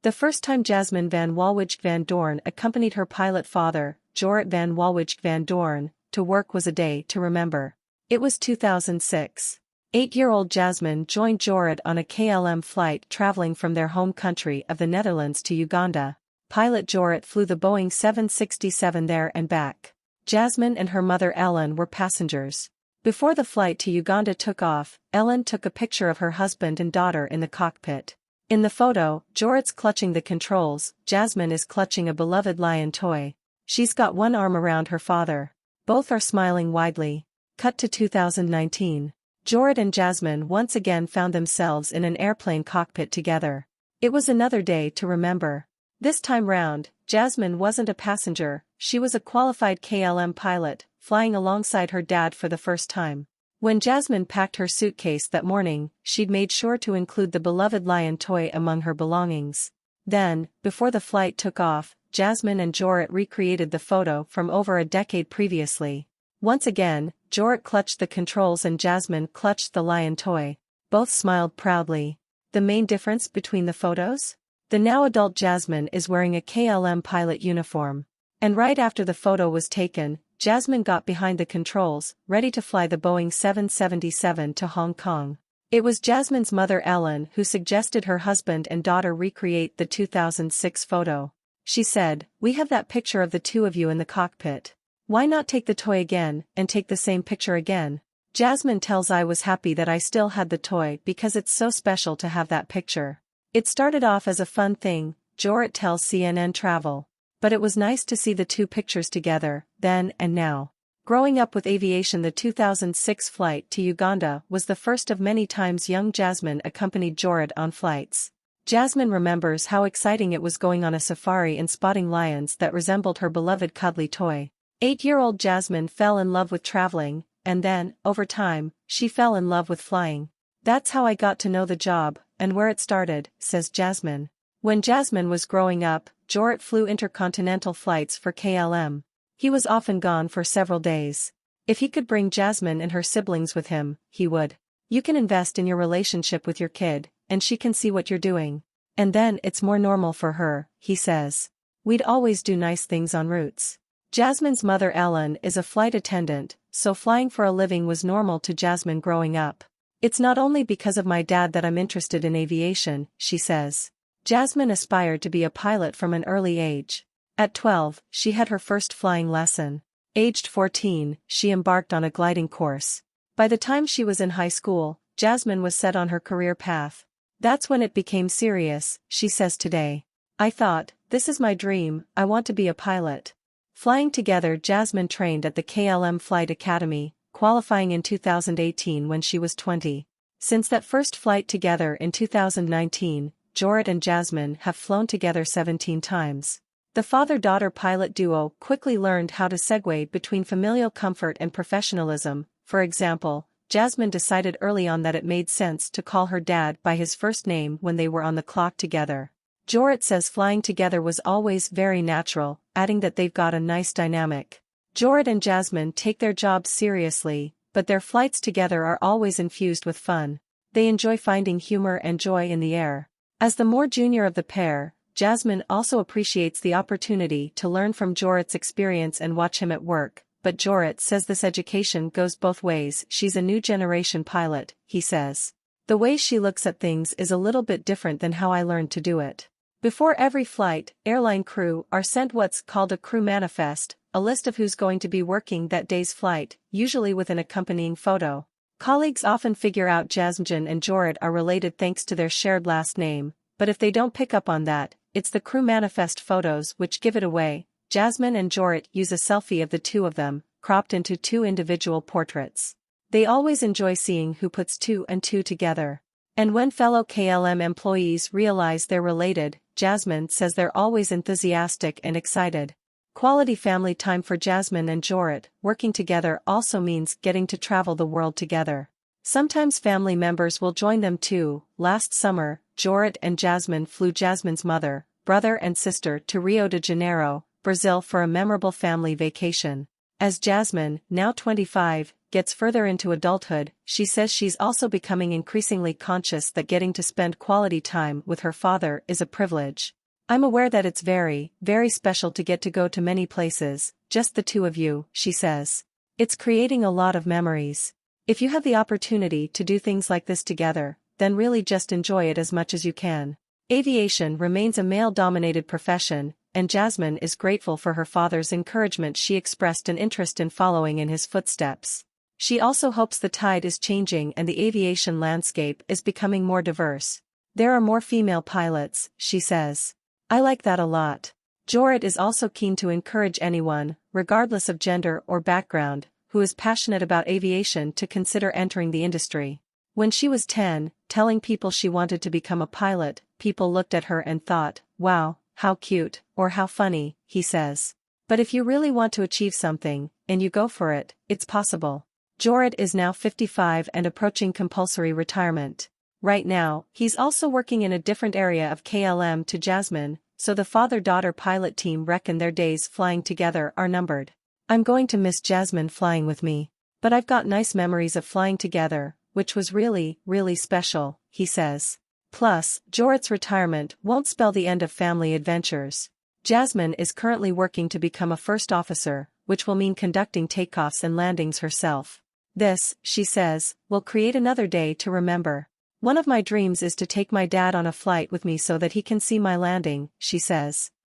The first time Jasmijn van Waalwijk van Doorn accompanied her pilot father, Jorrit van Waalwijk van Doorn, to work was a day to remember. It was 2006. 8-year-old Jasmijn joined Jorrit on a KLM flight traveling from their home country of the Netherlands to Uganda. Pilot Jorrit flew the Boeing 767 there and back. Jasmijn and her mother Ellen were passengers. Before the flight to Uganda took off, Ellen took a picture of her husband and daughter in the cockpit. In the photo, Jorrit's clutching the controls, Jasmijn is clutching a beloved lion toy. She's got one arm around her father. Both are smiling widely. Cut to 2019. Jorrit and Jasmijn once again found themselves in an airplane cockpit together. It was another day to remember. This time round, Jasmijn wasn't a passenger, she was a qualified KLM pilot, flying alongside her dad for the first time. When Jasmijn packed her suitcase that morning, she'd made sure to include the beloved lion toy among her belongings. Then, before the flight took off, Jasmijn and Jorrit recreated the photo from over a decade previously. Once again, Jorrit clutched the controls and Jasmijn clutched the lion toy. Both smiled proudly. The main difference between the photos? The now adult Jasmijn is wearing a KLM pilot uniform. And right after the photo was taken, Jasmijn got behind the controls, ready to fly the Boeing 777 to Hong Kong. It was Jasmine's mother Ellen who suggested her husband and daughter recreate the 2006 photo. She said, "We have that picture of the two of you in the cockpit. Why not take the toy again, and take the same picture again?" Jasmijn tells I was happy that I still had the toy because it's so special to have that picture. It started off as a fun thing, Jorrit tells CNN Travel. But it was nice to see the two pictures together, then and now. Growing up with aviation, the 2006 flight to Uganda was the first of many times young Jasmijn accompanied Jorrit on flights. Jasmijn remembers how exciting it was going on a safari and spotting lions that resembled her beloved cuddly toy. 8-year-old Jasmijn fell in love with traveling, and then, over time, she fell in love with flying. "That's how I got to know the job, and where it started," says Jasmijn. When Jasmijn was growing up, Jorrit flew intercontinental flights for KLM. He was often gone for several days. If he could bring Jasmijn and her siblings with him, he would. "You can invest in your relationship with your kid, and she can see what you're doing. And then it's more normal for her," he says. "We'd always do nice things en routes." Jasmine's mother Ellen is a flight attendant, so flying for a living was normal to Jasmijn growing up. "It's not only because of my dad that I'm interested in aviation," she says. Jasmijn aspired to be a pilot from an early age. At 12, she had her first flying lesson. Aged 14, she embarked on a gliding course. By the time she was in high school, Jasmijn was set on her career path. "That's when it became serious," she says today. "I thought, this is my dream, I want to be a pilot." Flying together, Jasmijn trained at the KLM Flight Academy, qualifying in 2018 when she was 20. Since that first flight together in 2019, Jorrit and Jasmijn have flown together 17 times. The father-daughter pilot duo quickly learned how to segue between familial comfort and professionalism. For example, Jasmijn decided early on that it made sense to call her dad by his first name when they were on the clock together. Jorrit says flying together was always very natural, adding that they've got a nice dynamic. Jorrit and Jasmijn take their jobs seriously, but their flights together are always infused with fun. They enjoy finding humor and joy in the air. As the more junior of the pair, Jasmijn also appreciates the opportunity to learn from Jorrit's experience and watch him at work, but Jorrit says this education goes both ways. "She's a new generation pilot," he says. "The way she looks at things is a little bit different than how I learned to do it." Before every flight, airline crew are sent what's called a crew manifest, a list of who's going to be working that day's flight, usually with an accompanying photo. Colleagues often figure out Jasmijn and Jorrit are related thanks to their shared last name, but if they don't pick up on that, it's the crew manifest photos which give it away. Jasmijn and Jorrit use a selfie of the two of them, cropped into two individual portraits. They always enjoy seeing who puts two and two together. And when fellow KLM employees realize they're related, Jasmijn says they're always enthusiastic and excited. Quality family time for Jasmijn and Jorrit. Working together also means getting to travel the world together. Sometimes family members will join them too. Last summer, Jorrit and Jasmijn flew Jasmine's mother, brother and sister to Rio de Janeiro, Brazil for a memorable family vacation. As Jasmine, now 25, gets further into adulthood, she says she's also becoming increasingly conscious that getting to spend quality time with her father is a privilege. I'm aware that it's very, very special to get to go to many places, just the two of you, she says. It's creating a lot of memories. If you have the opportunity to do things like this together, then really just enjoy it as much as you can. Aviation remains a male-dominated profession, and Jasmine is grateful for her father's encouragement. She expressed an interest in following in his footsteps. She also hopes the tide is changing and the aviation landscape is becoming more diverse. There are more female pilots, she says. I like that a lot. Jorrit is also keen to encourage anyone, regardless of gender or background, who is passionate about aviation to consider entering the industry. When she was 10, telling people she wanted to become a pilot, people looked at her and thought, wow, how cute, or how funny, he says. But if you really want to achieve something, and you go for it, it's possible. Jorrit is now 55 and approaching compulsory retirement. Right now, he's also working in a different area of KLM to Jasmine, so the father-daughter pilot team reckon their days flying together are numbered. I'm going to miss Jasmine flying with me. But I've got nice memories of flying together, which was really, really special, he says. Plus, Jorrit's retirement won't spell the end of family adventures. Jasmine is currently working to become a first officer, which will mean conducting takeoffs and landings herself. This, she says, will create another day to remember. One of my dreams is to take my dad on a flight with me so that he can see my landing, she says.